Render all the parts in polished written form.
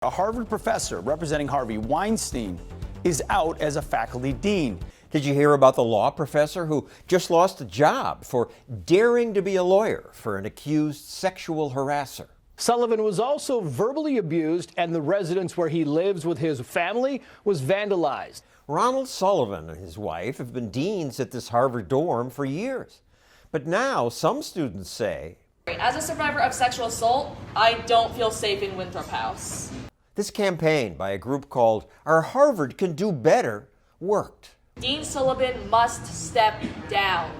A Harvard professor representing Harvey Weinstein is out as a faculty dean. Did you hear about the law professor who just lost a job for daring to be a lawyer for an accused sexual harasser? Sullivan was also verbally abused, and the residence where he lives with his family was vandalized. Ronald Sullivan and his wife have been deans at this Harvard dorm for years. But now some students say, as a survivor of sexual assault, I don't feel safe in Winthrop House. This campaign by a group called Our Harvard Can Do Better worked. Dean Sullivan must step down.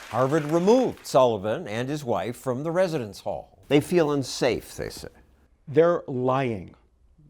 Harvard removed Sullivan and his wife from the residence hall. They feel unsafe, they say. They're lying.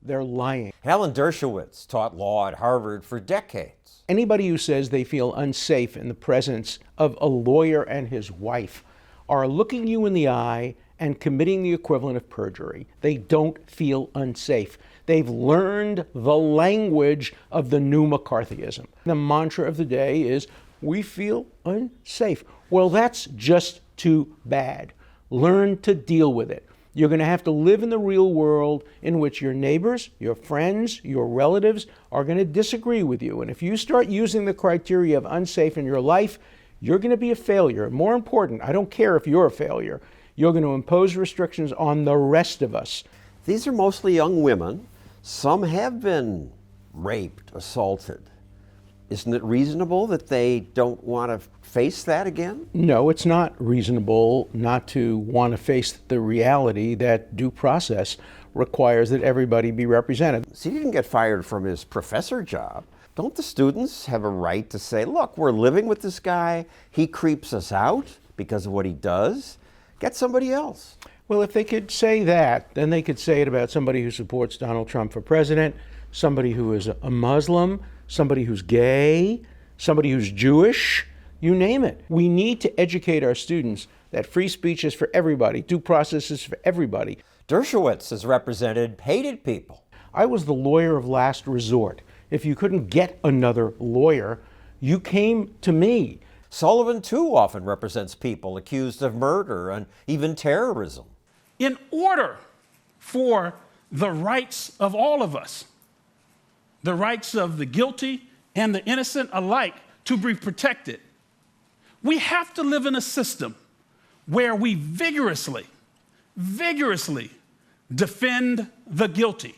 They're lying. Alan Dershowitz taught law at Harvard for decades. Anybody who says they feel unsafe in the presence of a lawyer and his wife are looking you in the eye and committing the equivalent of perjury. They don't feel unsafe. They've learned the language of the new McCarthyism. The mantra of the day is, we feel unsafe. Well, that's just too bad. Learn to deal with it. You're going to have to live in the real world in which your neighbors, your friends, your relatives are going to disagree with you. And if you start using the criteria of unsafe in your life, you're going to be a failure. More important, I don't care if you're a failure. You're going to impose restrictions on the rest of us. These are mostly young women. Some have been raped, assaulted. Isn't it reasonable that they don't want to face that again? No, it's not reasonable not to want to face the reality that due process requires that everybody be represented. So he didn't get fired from his professor job. Don't the students have a right to say, look, we're living with this guy, he creeps us out because of what he does? Get somebody else. Well, if they could say that, then they could say it about somebody who supports Donald Trump for president, somebody who is a Muslim, somebody who's gay, somebody who's Jewish, you name it. We need to educate our students that free speech is for everybody, due process is for everybody. Dershowitz has represented hated people. I was the lawyer of last resort. If you couldn't get another lawyer, you came to me. Sullivan, too, often represents people accused of murder and even terrorism. In order for the rights of all of us, the rights of the guilty and the innocent alike to be protected, we have to live in a system where we vigorously defend the guilty.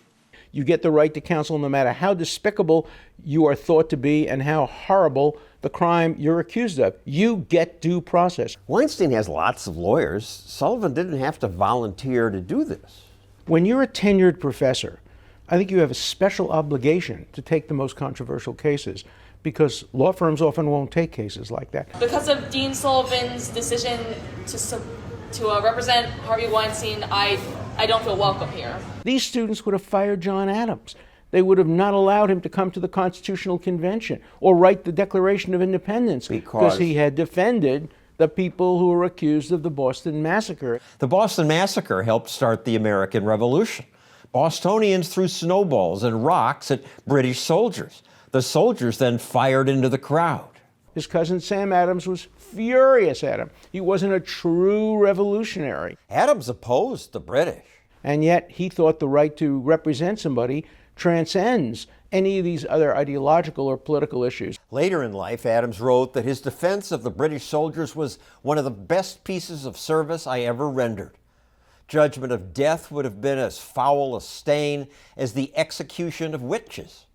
You get the right to counsel no matter how despicable you are thought to be and how horrible the crime you're accused of. You get due process. Weinstein has lots of lawyers. Sullivan didn't have to volunteer to do this. When you're a tenured professor, I think you have a special obligation to take the most controversial cases, because law firms often won't take cases like that. Because of Dean Sullivan's decision to represent Harvey Weinstein, I don't feel welcome here. These students would have fired John Adams. They would have not allowed him to come to the Constitutional Convention or write the Declaration of Independence because he had defended the people who were accused of the Boston Massacre. The Boston Massacre helped start the American Revolution. Bostonians threw snowballs and rocks at British soldiers. The soldiers then fired into the crowd. His cousin Sam Adams was furious at him. He wasn't a true revolutionary. Adams opposed the British. And yet he thought the right to represent somebody transcends any of these other ideological or political issues. Later in life, Adams wrote that his defense of the British soldiers was one of the best pieces of service I ever rendered. Judgment of death would have been as foul a stain as the execution of witches.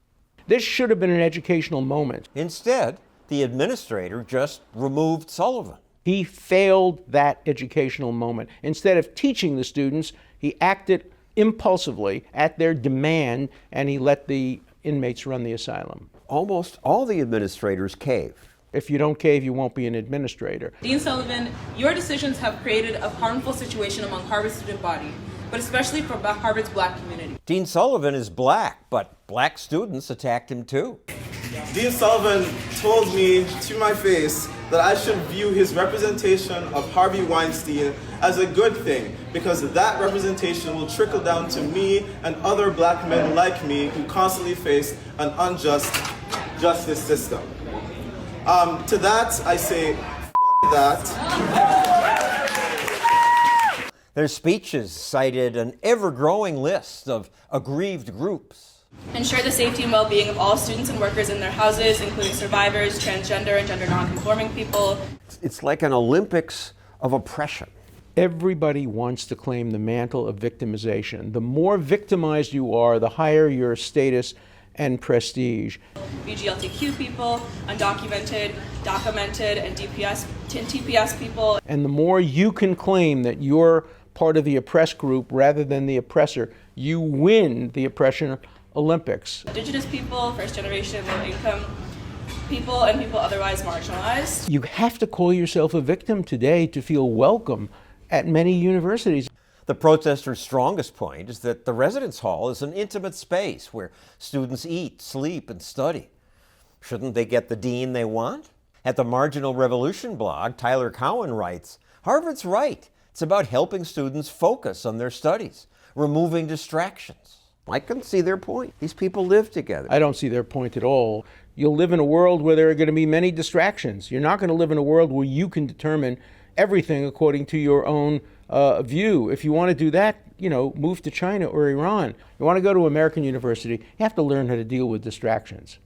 This should have been an educational moment. Instead, the administrator just removed Sullivan. He failed that educational moment. Instead of teaching the students, he acted impulsively at their demand, and he let the inmates run the asylum. Almost all the administrators caved. If you don't cave, you won't be an administrator. Dean Sullivan, your decisions have created a harmful situation among Harvard's student body, but especially for Harvard's black community. Dean Sullivan is black, but black students attacked him too. Dean Sullivan told me to my face that I should view his representation of Harvey Weinstein as a good thing, because that representation will trickle down to me and other black men like me who constantly face an unjust justice system. To that, I say, F that. Their speeches cited an ever-growing list of aggrieved groups. Ensure the safety and well-being of all students and workers in their houses, including survivors, transgender and gender non-conforming people. It's like an Olympics of oppression. Everybody wants to claim the mantle of victimization. The more victimized you are, the higher your status and prestige. LGBTQ people, undocumented, documented, and TPS people. And the more you can claim that you're part of the oppressed group rather than the oppressor, you win the oppression Olympics. Indigenous people, first generation, low income people, and people otherwise marginalized. You have to call yourself a victim today to feel welcome at many universities. The protesters' strongest point is that the residence hall is an intimate space where students eat, sleep, and study. Shouldn't they get the dean they want? At the Marginal Revolution blog, Tyler Cowan writes, "Harvard's right. It's about helping students focus on their studies, removing distractions." I can see their point. These people live together. I don't see their point at all. You'll live in a world where there are going to be many distractions. You're not going to live in a world where you can determine everything according to your own view. If you want to do that, move to China or Iran. You want to go to American university, you have to learn how to deal with distractions.